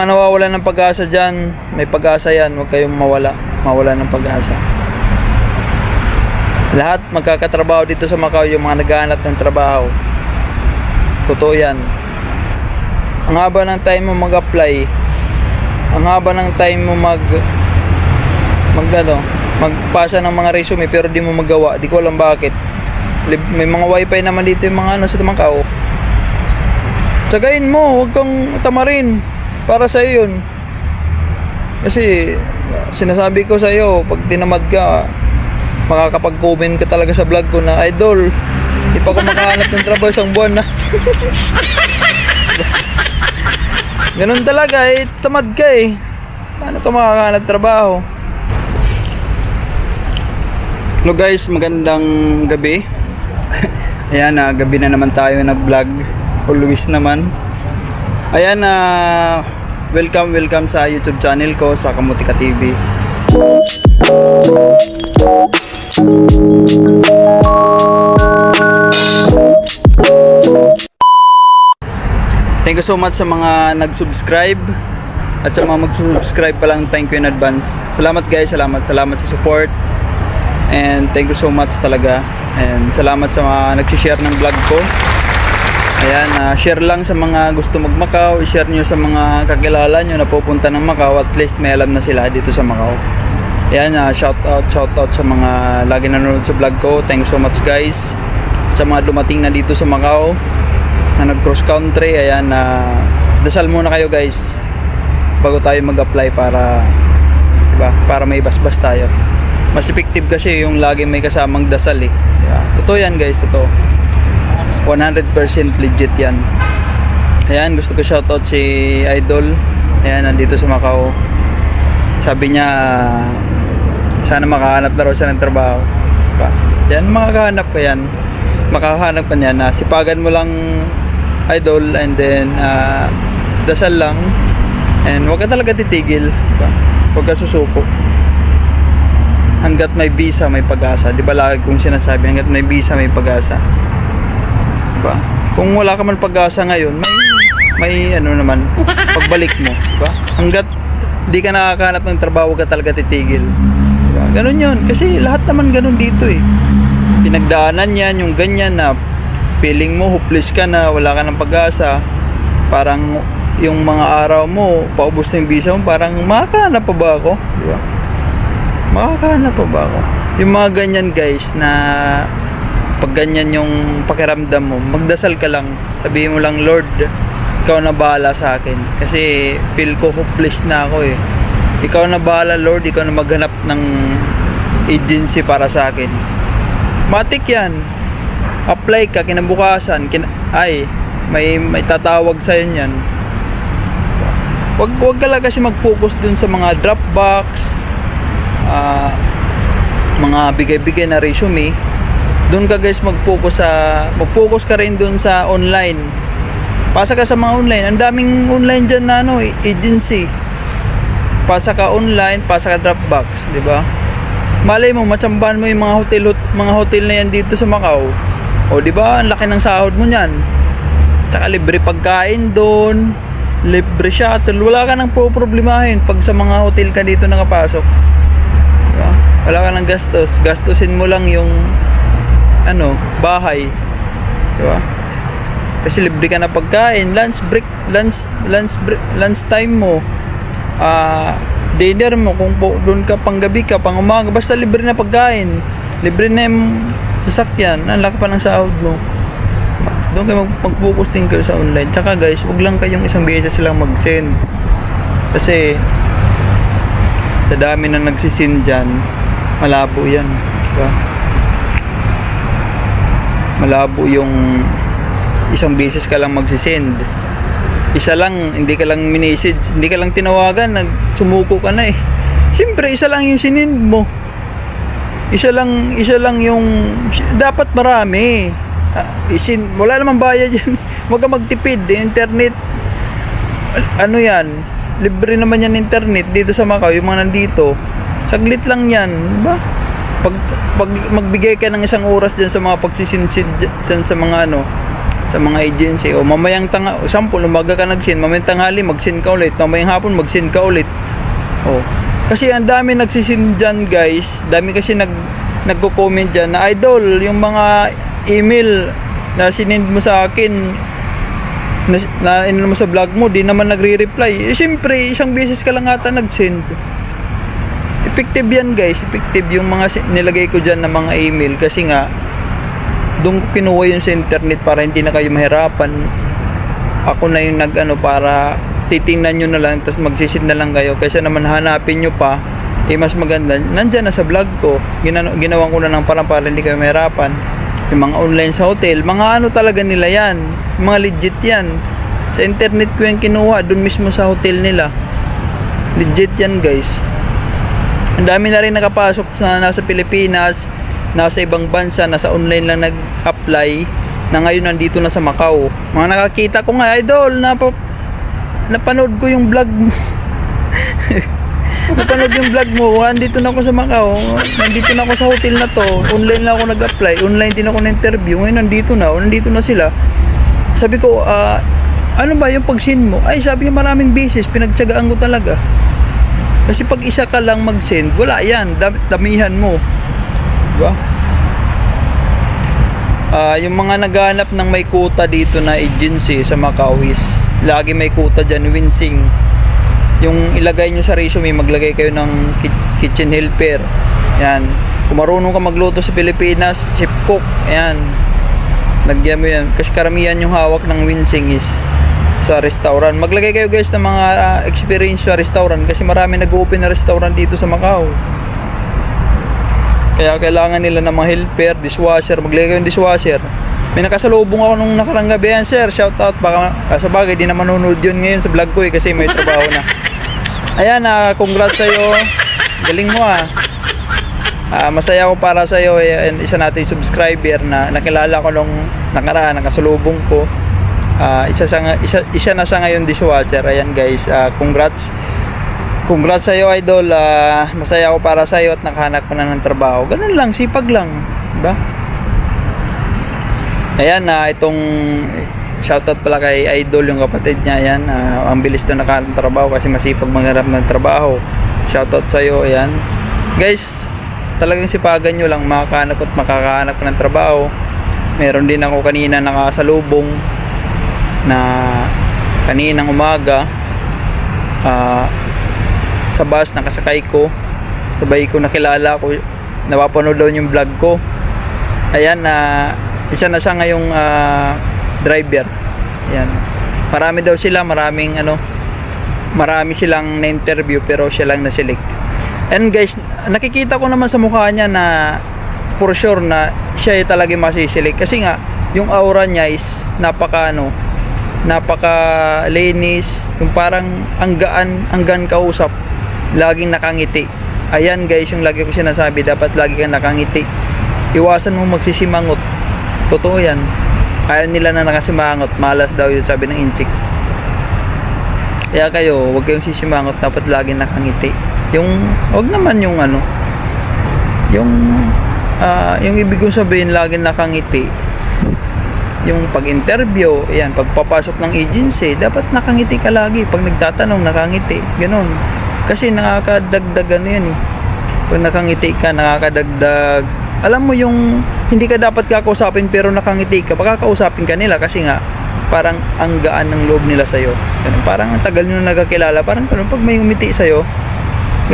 Nawawala ng pag-asa dyan, may pag-asa yan, huwag kayong mawala ng pag-asa. Lahat magkakatrabaho dito sa Macau, yung mga naghahanap ng trabaho. Totoo yan. Ang haba ng time mo mag-apply, ang haba ng time mo magpasa ng mga resume pero di mo magawa, di ko alam bakit. May mga wifi naman dito yung mga sa Macau. Tsagain mo, huwag kang tamarin. Para sa iyo yun. Kasi sinasabi ko sa iyo, pag tinamad ka, makakapag-comment ka talaga sa vlog ko na, idol, di pa ako makahanap ng trabaho isang buwan na. Ganun talaga eh, tamad ka eh. Paano ka makakahanap trabaho? Hello guys, magandang gabi. Ayan, gabi na naman tayo nag-vlog. Always naman. Ayan, welcome sa YouTube channel ko, sa Kamutika TV. Thank you so much sa mga nag-subscribe at sa mga mag-subscribe pa lang, thank you in advance. Salamat guys, salamat sa support. And thank you so much talaga. And salamat sa mga nag-share ng vlog ko. Ayan, share lang sa mga gusto mag-Macau, i-share nyo sa mga kakilala nyo na pupunta ng Macau, at least may alam na sila dito sa Macau. Ayan, shout out sa mga lagi nanonood sa vlog ko. Thank you so much guys. Sa mga dumating na dito sa Macau, na nag-cross country, ayan, dasal muna kayo guys bago tayo mag-apply para, diba, para may basbas tayo. Mas effective kasi yung lagi may kasamang dasal eh. Diba? Totoo yan guys, totoo. 100% legit yan. Ayan, gusto ko shoutout si Idol. Ayan, nandito sa Macau. Sabi niya, sana makahanap na raw siya ng trabaho. Diba? Yan, makakahanap ka yan. Makakahanap ka niyan. Sipagan mo lang, Idol, and then dasal lang. And huwag ka talaga titigil. Diba? Huwag ka susuko. Hanggat may visa, may pag-asa. Di ba lagi kong sinasabi, hanggat may visa, may pag-asa. Diba? Kung wala ka man pag-asa ngayon, may ano naman, pagbalik mo. Diba? Hanggat di ka nakakahanap ng trabaho, ka talaga titigil. Diba? Ganun yun. Kasi lahat naman ganun dito eh. Pinagdaanan yan, yung ganyan na feeling mo, hopeless ka na, wala ka ng pag-asa. Parang yung mga araw mo, paubos na yung visa mo, parang makakahanap pa ba ako? Diba? Makakahanap pa ba ako? Yung mga ganyan guys na pag ganyan yung pakiramdam mo, magdasal ka lang. Sabihin mo lang, Lord, ikaw na bahala sa akin. Kasi feel ko hopeless na ako eh. Ikaw na bahala, Lord. Ikaw na maghanap ng agency para sa akin. Matik yan. Apply ka, kinabukasan. May tatawag sa'yo yan. Wag ka lang kasi mag-focus dun sa mga Dropbox, mga bigay-bigay na resume. Doon ka guys mag-focus ka rin doon sa online. Pasa ka sa mga online. Ang daming online diyan na agency. Pasa ka online, pasa ka Dropbox, 'di ba? Malay mo matsambahan mo yung mga hotel na yan dito sa Macau. O 'di ba? Ang laki ng sahod mo niyan. Tsaka libre pagkain doon, libre shuttle. Wala ka nang poproblemahin pag sa mga hotel ka dito nakapasok. 'Di ba? Wala ka nang gastos. Gastusin mo lang yung bahay. Diba? Kasi libre ka na pagkain, lunch time mo, dinner mo, kung doon ka pang gabi ka, pang umaga, basta libre na pagkain, libre na yung sasakyan, ang laki pa ng sahod mo. Doon kayo mag-focus din kayo sa online. Tsaka guys, wag lang kayong isang beses lang mag-send. Kasi sa dami na nagsisend dyan, malabo yan. Diba? Malabo yung isang beses ka lang magsisend. Isa lang, hindi ka lang minisage, hindi ka lang tinawagan, nagsumuko ka na eh. Siyempre, isa lang yung sinend mo. Isa lang yung dapat marami. Wala namang bayad yan. Huwag ka magtipid. Internet, yan, libre naman yan internet dito sa Macau, yung mga nandito. Saglit lang yan, diba? Pag magbigay ka ng isang oras dyan sa mga pagsisinsid dyan sa mga sa mga agency. O mamayang sample, umaga ka nag-send, mamayang tanghali mag-send ka ulit, mamayang hapon mag-send ka ulit. O, kasi ang dami nagsisend dyan guys, dami kasi nagko-comment dyan na idol, yung mga email na sinend mo sa akin na mo sa vlog mo, di naman nagre-reply. Siyempre, isang beses ka lang ata nag-send. Effective yan guys, effective yung mga nilagay ko dyan na mga email kasi nga doon ko kinuha yun sa internet para hindi na kayo mahirapan. Ako na yung para titingnan nyo na lang tapos magsisid na lang kayo kaysa naman hanapin nyo pa. Mas maganda nandyan na sa vlog ko. Ginawan ko na ng parang para hindi kayo mahirapan. Yung mga online sa hotel, mga talaga nila yan, mga legit yan. Sa internet ko yung kinuha doon mismo sa hotel nila. Legit yan guys. Ang dami na rin nakapasok na nasa Pilipinas, nasa ibang bansa, nasa online lang nag-apply, na ngayon nandito na sa Macau. Mga nakakita ko nga, idol, napanood ko yung vlog mo. Napanood yung vlog mo, andito na ako sa Macau, nandito na ako sa hotel na to, online lang ako nag-apply, online din ako na-interview, ngayon nandito na sila. Sabi ko, ano ba yung pag-send mo? Ay, sabi niya maraming beses, pinagtsagaan ko talaga. Kasi pag isa ka lang mag-send, wala yan, damihan mo. Diba? Yung mga naghanap ng may quota dito na agency sa Macau is lagi may quota dyan, Winsing. Yung ilagay nyo sa resume, maglagay kayo ng kitchen helper. Yan. Kung marunong ka magluto sa Pilipinas, chef cook. Yan. Lagyan mo yan. Kasi karamihan yung hawak ng Winsing is sa restaurant. Maglagay kayo guys ng mga experience sa restaurant kasi marami nag-open na restaurant dito sa Macau. Kaya kailangan nila ng mga helper, dishwasher. Maglagay kayo ng dishwasher. May nakasalubong ako nung nakarang gabi yan, sir. Shout out. Baka sa bagay, di na manonood yun ngayon sa vlog ko kasi may trabaho na. Ayan, congrats sa'yo. Galing mo masaya ako para sa'yo. Isa natin subscriber na nakilala ko nung nakaraan, nakasalubong ko. Isa na siya ngayon dishwasher. Ayan guys, congrats sa'yo idol. Masaya ako para sa'yo at nakahanap ka na ng trabaho. Ganun lang, sipag lang, diba? Ayan, itong shoutout pala kay idol, yung kapatid niya. Ayan, ang bilis doon nakahanap ng trabaho kasi masipag maghanap ng trabaho. Shoutout sa'yo. Ayan guys, talagang sipagan nyo lang, makakahanap at makakahanap ng trabaho. Meron din ako kanina nakasalubong na kaninang umaga sa bus, nakasakay ko, sabay ko nakilala ko, napapanood daw yung vlog ko. Ayan, isa na siya ngayong driver. Ayan, marami daw sila, marami silang na-interview pero siya lang na-select. And guys, nakikita ko naman sa mukha niya na for sure na siya ay talaga masisilik kasi nga yung aura niya is napaka linis, yung parang ang gaan kausap, laging nakangiti. Ayan guys, yung lagi ko sinasabi, dapat lagi kang nakangiti. Iwasan mo magsisimangot. Totoo yan. Ayaw nila na nakasimangot, malas daw yun, sabi ng inchik. Kaya kayo, huwag kayong sisimangot, dapat lagi nakangiti. Huwag naman yung ibig kong sabihin lagi nakangiti. Yung pag-interview, ayan, pagpapasok ng agency, dapat nakangiti ka lagi. Pag nagtatanong, nakangiti. Ganon. Kasi nakakadagdag yan Pag nakangiti ka, nakakadagdag. Alam mo yung hindi ka dapat kakausapin pero nakangiti ka, pagkakausapin ka nila kasi nga parang ang gaan ng loob nila sa'yo. Ganun. Parang ang tagal nyo nagkakilala. Parang ganun, pag may umiti sa'yo,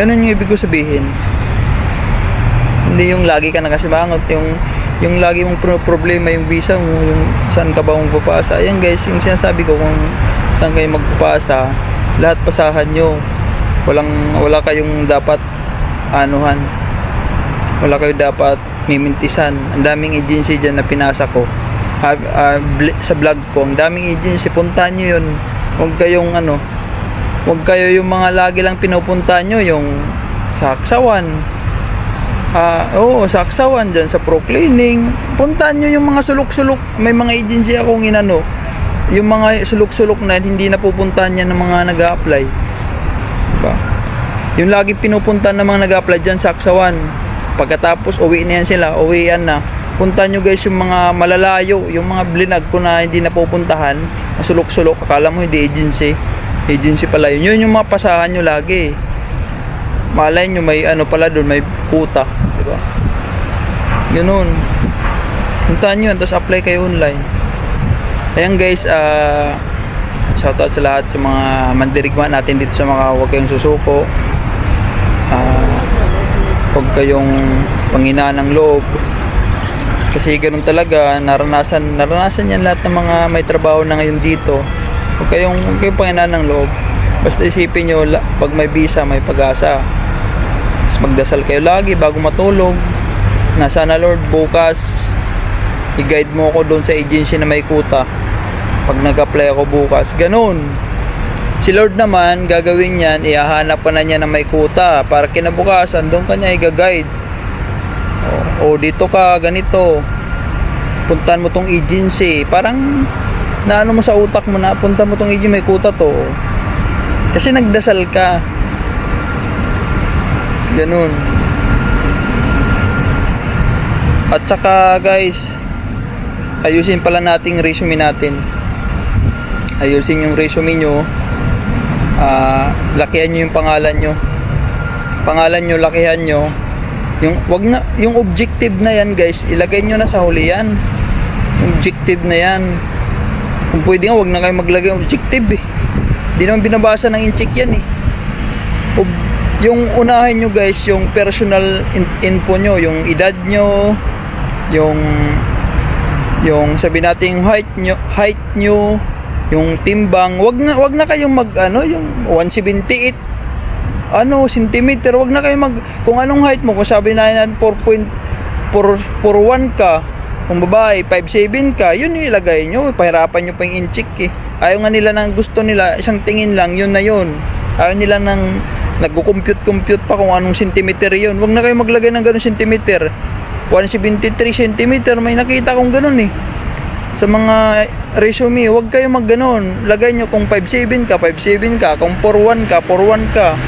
ganun yung ibig ko sabihin. Hindi yung lagi ka nakasimangot, yung lagi mong problema yung visa mo, yung saan ka ba magpapasa. Ayan guys, yung sinasabi ko kung saan kayo magpapasa, lahat pasahan nyo. Wala kayong dapat wala kayong dapat mimintisan. Ang daming agency dyan na pinasa ko sa vlog ko. Ang daming agency, puntahan nyo yun. Huwag kayo yung mga lagi lang pinupuntahan nyo, yung saksawan. Saksawan dyan sa pro cleaning. Puntahan nyo yung mga sulok-sulok. May mga agency akong yung mga sulok-sulok na hindi napupuntahan yan ng mga nag-a-apply. Diba? Yung lagi pinupuntahan ng mga nag-a-apply dyan, saksawan. Pagkatapos uwi na yan sila, uwian na. punta nyo guys yung mga malalayo, yung mga blinag ko na hindi napupuntahan, masulok-sulok, akala mo hindi agency pala yun. Yun yung mga pasahan nyo lagi. Malay nyo may ano pala doon, may kuta, di ba? Ganun. Puntahan nyo, tapos apply kayo online. Ayan guys, shoutout sa lahat sa mga mandirigma natin dito sa mga huwag kayong susuko. Huwag kayong panghinaan ng loob. Kasi ganun talaga, naranasan yan lahat ng mga may trabaho na ngayon dito. Huwag kayong panghinaan ng loob. Basta isipin nyo, pag may visa, may pag-asa. Tapos magdasal kayo lagi bago matulog. Na sana Lord, bukas i-guide mo ako doon sa agency na may kuta pag nag-apply ako bukas. Ganun. Si Lord naman, gagawin yan, ihahanap pa na niya na may kuta para kinabukasan, doon ka niya i-guide. O dito ka, ganito, puntahan mo tong agency. Parang naano mo sa utak mo na punta mo tong agency, may kuta to. Kasi nagdasal ka. Ganun. At saka guys, ayusin pala nating resume natin. Ayusin yung resume nyo. Lakihan nyo yung pangalan nyo. Pangalan nyo, lakihan nyo. Yung objective na yan guys, ilagay nyo na sa huli yan. Yung objective na yan. Kung pwede nga, wag na kayo maglagay ng objective eh. Di naman binabasa ng incheck yan eh. Yung unahin nyo guys, yung personal info nyo, yung edad nyo, yung sabi natin yung height nyo, yung timbang, wag na kayong mag yung 178 centimeter, wag na kayong kung anong height mo, kung sabi natin 4.41 ka, kung babae 5'7 ka, yun yung ilagay nyo, pahirapan nyo pa yung incheck eh. Ayaw nga nila ng gusto nila, isang tingin lang, yun na yun. Ayaw nila ng nagko-compute pa kung anong centimeter yun. Wag na kayo maglagay ng ganung centimeter. 173 centimeter, may nakita kong ganun eh. Sa mga resume, wag kayo magganon. Lagay nyo kung 5'7 ka, 5'7 ka. Kung 4'1 ka, 4'1 ka.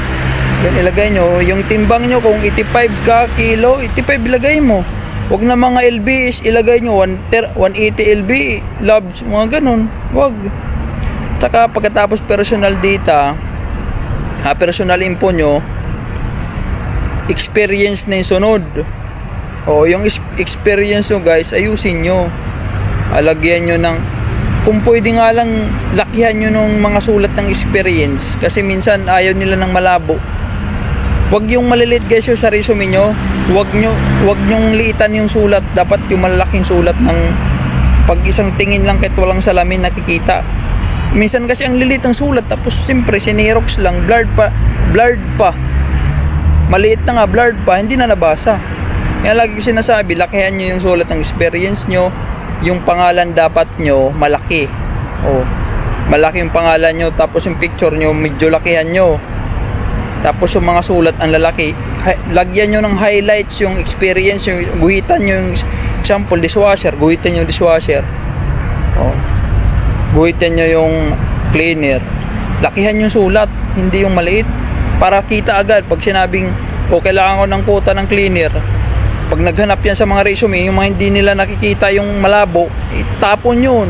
Yan ilagay nyo. Yung timbang nyo, kung 85 ka kilo, 85 ilagay mo. Wag na mga LBs, ilagay nyo 180 LB, labs, mga ganon. Wag. Tsaka pagkatapos personal data, personal info nyo, experience na yung sunod. O yung experience nyo guys, ayusin nyo. Alagyan nyo ng, kung pwede nga lang lakihan nyo ng mga sulat ng experience, kasi minsan ayaw nila ng malabo. Wag yung malilit guys yung sa resume nyo. Wag nyong liitan yung sulat. Dapat yung malalaking sulat ng pag isang tingin lang kahit walang salamin nakikita. Minsan kasi ang lilit ng sulat, tapos siyempre sinerox lang, blurred pa. Maliit na nga, blurred pa, hindi na nabasa. Kaya lagi ko sinasabi, lakihan nyo yung sulat ng experience nyo. Yung pangalan dapat nyo malaki. Malaki yung pangalan nyo, tapos yung picture nyo medyo lakihan nyo. Tapos yung mga sulat ang lalaki, lagyan nyo ng highlights yung experience, yung guhitan nyo yung example, dishwasher, guhitan nyo yung dishwasher. Guhitan nyo yung cleaner. Lakihan yung sulat, hindi yung maliit. Para kita agad, pag sinabing, kailangan ko ng quota ng cleaner, pag naghanap yan sa mga resume, yung mga hindi nila nakikita yung malabo, itapon yun.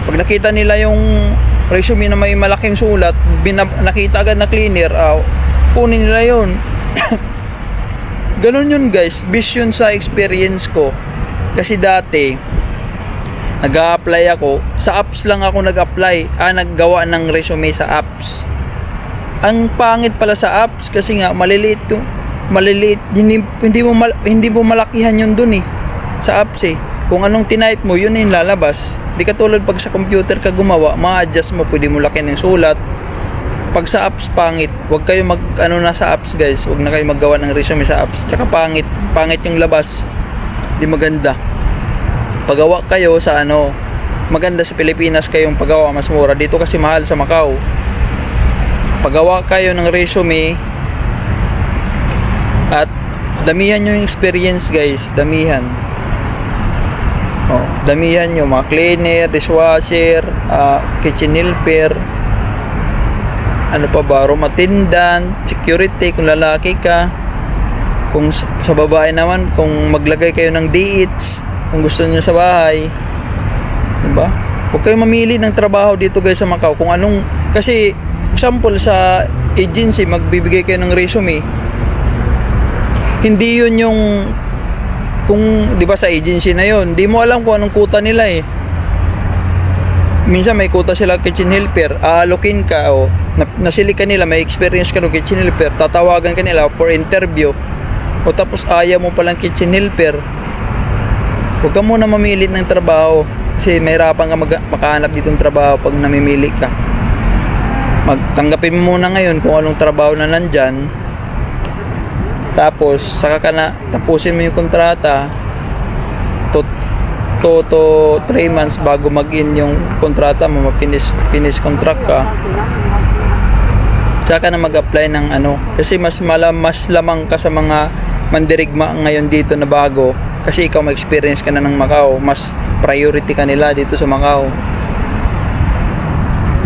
Pag nakita nila yung resume na may malaking sulat, nakita agad na cleaner, kunin nila yun. Ganun yun guys, based yun sa experience ko. Kasi dati nag-a-apply ako, sa apps lang ako nag-apply, naggawa ng resume sa apps. Ang pangit pala sa apps kasi nga maliliit, hindi mo malakihan yun dun eh, sa apps eh. Kung anong tinype mo, yun yung lalabas. Di katulad pag sa computer ka gumawa, ma-adjust mo, pwede mo lakihan ng sulat. Pag sa apps, pangit. Huwag kayo na sa apps guys. Huwag na kayo maggawa ng resume sa apps. Tsaka pangit yung labas. Di maganda. Pagawa kayo sa maganda sa Pilipinas kayong pagawa, mas mura. Dito kasi mahal sa Macau. Pagawa kayo ng resume at damihan nyo yung experience guys. Damihan nyo, mga cleaner, dishwasher, kitchen helper, ano pa ba, room attendant, security kung lalaki ka. Kung sa babae naman, kung maglagay kayo ng DH, kung gusto niyo sa bahay. Diba? Huwag kayong mamili ng trabaho dito guys sa Macau. Kung anong, kasi example sa agency, magbibigay kayo ng resume. Hindi yun yung, kung di ba sa agency na yun, di mo alam kung anong kuta nila eh. Minsan may kuta sila kitchen helper, aalokin ka o nasili ka nila, may experience ka ng kitchen helper, tatawagan ka nila for interview. O tapos ayaw mo palang kitchen helper. Huwag ka muna mamili ng trabaho kasi mahirapan ka makahanap dito ng trabaho pag namimili ka. Magtanggapin mo muna ngayon kung anong trabaho na nandyan. Tapos saka ka na tapusin mo yung kontrata 2 to 3 months bago mag-in yung kontrata mo, finish contract ka. Saka na mag-apply ng ano, kasi mas lamang ka sa mga mandirigma ngayon dito na bago. Kasi ikaw ma-experience ka na ng Macau, mas priority ka nila dito sa Macau.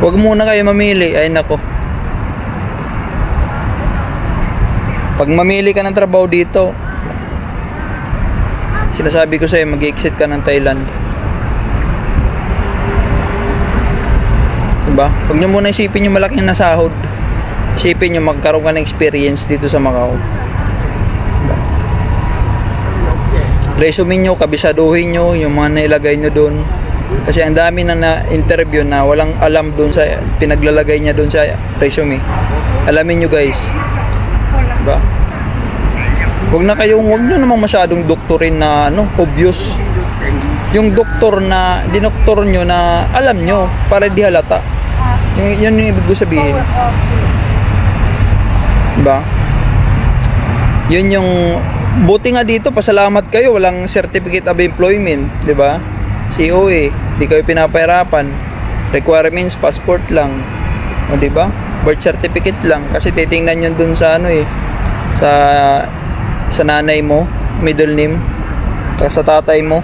Huwag muna kayo mamili, ay nako. Pag mamili ka ng trabaho dito, sinasabi ko sa'yo, mag-exit ka ng Thailand. Diba? Huwag nyo muna isipin yung malaking nasahod. Isipin nyo magkaroon ka ng experience dito sa Macau. Resume nyo, kabisaduhin nyo yung mga nailagay nyo doon. Kasi ang dami na-interview na walang alam doon sa pinaglalagay niya doon sa resume. Alamin nyo guys. Diba? Huwag nyo namang masyadong doktorin na obvious. Yung doktor na dinoktor nyo na alam nyo para di halata. Yun yung ibig ko sabihin. Diba? Yun yung buti nga dito, pasalamat kayo, walang certificate of employment, 'di ba? COA, di kayo pinapahirapan. Requirements, passport lang. O 'di ba? Birth certificate lang kasi titingnan 'yon dun sa sa nanay mo, middle name, sa tatay mo.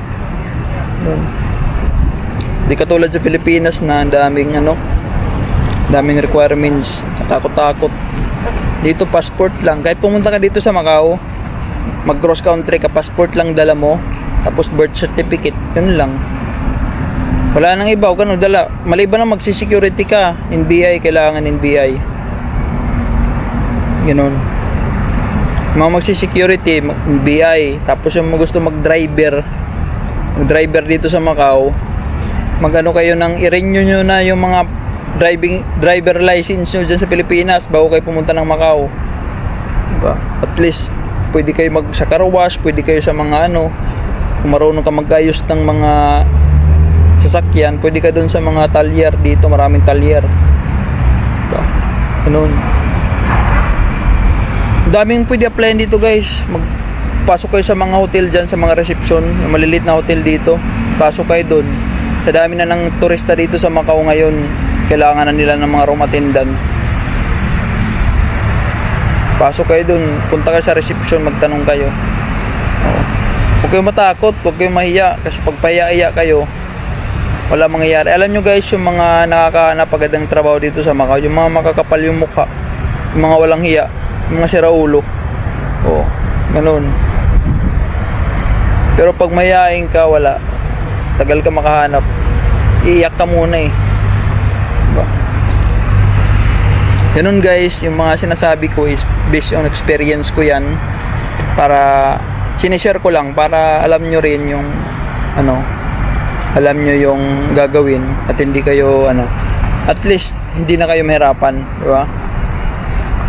Di katulad sa Pilipinas na daming daming requirements, takot-takot. Dito passport lang. Kahit pumunta ka dito sa Macau, mag cross country ka, passport lang dala mo, tapos birth certificate, yun lang. Wala nang iba, huwag ka nang dala. Maliban na magsisecurity ka, NBI, kailangan NBI. Ganun. Mga magsisecurity, NBI, tapos yung gusto mag-driver dito sa Macau, mag-ano kayo ng i-renew nyo na yung mga driver license nyo dyan sa Pilipinas bago kayo pumunta ng Macau. Diba? At least pwede kayo sa car wash, pwede kayo sa mga kung marunong ka mag-ayos ng mga sasakyan, pwede ka doon sa mga talyer dito, maraming talyer. Diba? Ganun. Daming pwede applyan dito guys. Magpasok kayo sa mga hotel dyan, sa mga reception, yung malilit na hotel dito. Pasok kayo doon. Sa dami na ng turista dito sa Macau ngayon, kailangan na nila ng mga room attendant. Pasok kayo dun, punta kayo sa reception, magtanong kayo. Huwag kayong matakot, huwag kayong mahiya, kasi pag pahiya-hiya kayo, wala mangyayari. Alam nyo guys, yung mga nakakahanap agad ng trabaho dito sa Macau, yung mga makakapal yung mukha, yung mga walang hiya, yung mga siraulo. Ganun. Pero pag mahihain ka, wala. Tagal ka makahanap. Iiyak ka muna eh. Diba? Ganun guys, yung mga sinasabi ko is based on experience ko yan, para sinishare ko lang para alam nyo rin yung alam nyo yung gagawin at hindi kayo at least hindi na kayo mahirapan, di ba?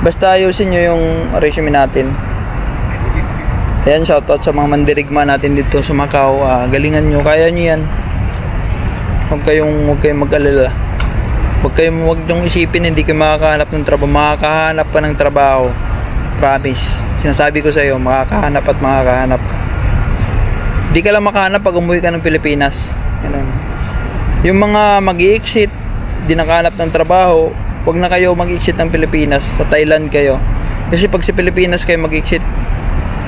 Basta ayusin nyo yung resume natin. Ayan, shoutout sa mga mandirigma natin dito sa Macau. Galingan nyo, kaya nyo yan. Huwag kayong mag-alala. Huwag nyong isipin hindi kayo makakahanap ng trabaho. Makakahanap ka ng trabaho. Promise. Sinasabi ko sa iyo, makakahanap at makakahanap ka. Hindi ka lang makahanap pag umuwi ka ng Pilipinas. Ganun. Yung mga mag-i-exit, hindi nakahanap ng trabaho, huwag na kayo mag-exit ng Pilipinas. Sa Thailand kayo. Kasi pag sa Pilipinas kayo mag-exit,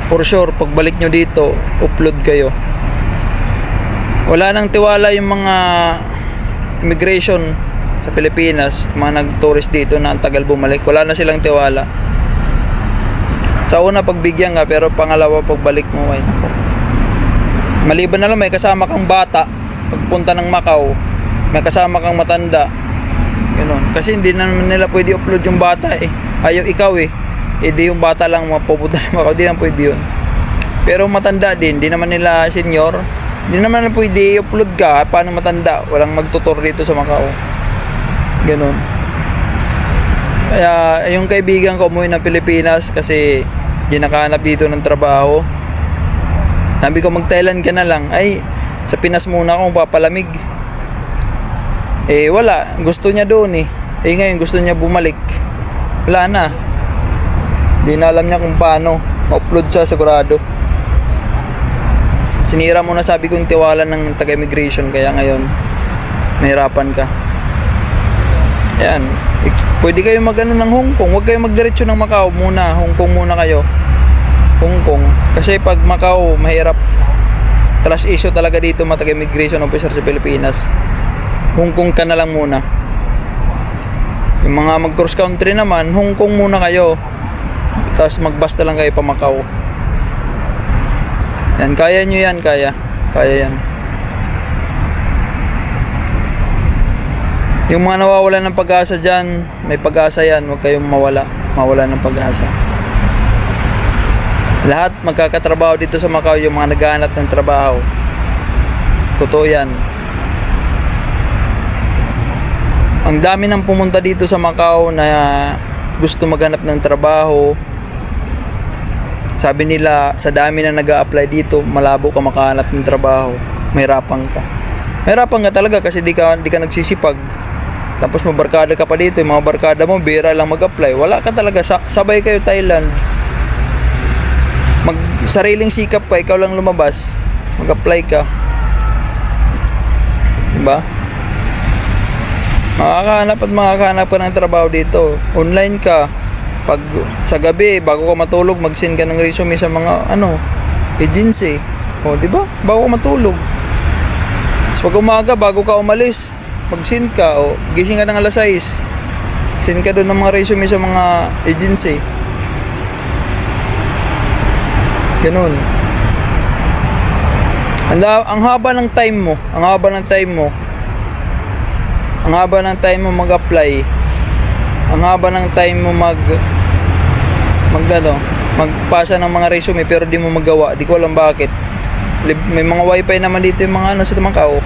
for sure, pagbalik nyo dito, upload kayo. Wala nang tiwala yung mga immigration sa Pilipinas, mga nag-tourist dito na ang tagal bumalik, wala na silang tiwala. Sa una pagbigyan ka, pero pangalawa pagbalik mo ay Maliban na lang may kasama kang bata, pagpunta ng Macau, may kasama kang matanda. Ganun. Kasi hindi naman nila pwede upload yung bata eh. Ayaw ikaw eh. Hindi yung bata lang mapupunta ng Macau, hindi naman pwede yun. Pero matanda din, hindi naman nila senior. Hindi naman na pwede upload ka, paano matanda? Walang magtutor dito sa Macau. Ganun. Kaya yung kaibigan ko umuwi ng Pilipinas kasi di nakahanap dito ng trabaho. Sabi ko mag-Thailand ka na lang. Ay, sa Pinas muna akong papalamig. Eh wala, gusto niya doon eh. Eh ngayon gusto niya bumalik. Wala na. Di na alam niya kung paano ma-upload siya sigurado. Sinira mo na sabi ko yung tiwala ng taga-immigration kaya ngayon mahirapan ka. Ayan. Pwede kayo mag-ano ng Hong Kong. Huwag kayo magdiretso ng Macau muna. Hong Kong muna kayo. Hong Kong. Kasi pag Macau, mahirap. Trust issue talaga dito mga taga-immigration officer sa Pilipinas. Hong Kong ka na lang muna. Yung mga mag-cross country naman, Hong Kong muna kayo. Tapos mag-bus na lang kayo pa Macau. Yan, kaya nyo yan, kaya. Kaya yan. Yung mga nawawala ng pag-asa dyan, may pag-asa yan, huwag kayong mawala ng pag-asa. Lahat magkakatrabaho dito sa Macau, yung mga naghahanap ng trabaho. Totoo yan. Ang dami nang pumunta dito sa Macau na gusto maghanap ng trabaho. Sabi nila, sa dami na nag-a-apply dito, malabo ka makahanap ng trabaho. Mahirapan ka. Mahirapan ka talaga kasi di ka nagsisipag. Tapos mabarkada ka pa dito, yung mga barkada mo, bira lang mag-apply. Wala ka talaga, sabay kayo Thailand. Sariling sikap ka, ikaw lang lumabas. Mag-apply ka. Diba? Makakahanap ka ng trabaho dito. Online ka. Pag sa gabi, bago ka matulog, mag-send ka ng resume sa mga, agency. O, diba? Bago ka matulog. Tapos pag umaga, bago ka umalis, mag-send ka. O, gising ka ng alas 6. Send ka doon ng mga resume sa mga agency. Ganun. Ang haba ng time mo. Ang haba ng time mo mag-apply. Ang haba ng time mo magpasa ng mga resume pero di mo magawa. Di ko alam bakit. May mga wifi naman dito yung mga sa Macau.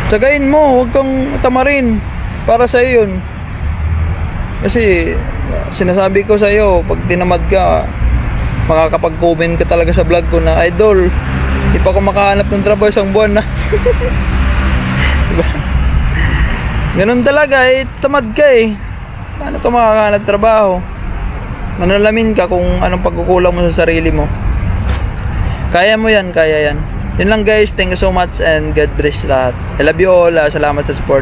Tsagain mo, huwag kang tamarin. Para sa yun. Kasi sinasabi ko sa iyo, pag tinamad ka, makakapag-comment ka talaga sa vlog ko na, idol, di pa ako makahanap ng trabaho isang buwan na. Diba? Ganun talaga eh, tamad ka eh. Paano ka makakahanap trabaho? Manalamin ka kung anong pagkukulang mo sa sarili mo. Kaya mo yan, kaya yan. Yun lang guys, thank you so much and God bless lahat. I love you all, salamat sa support.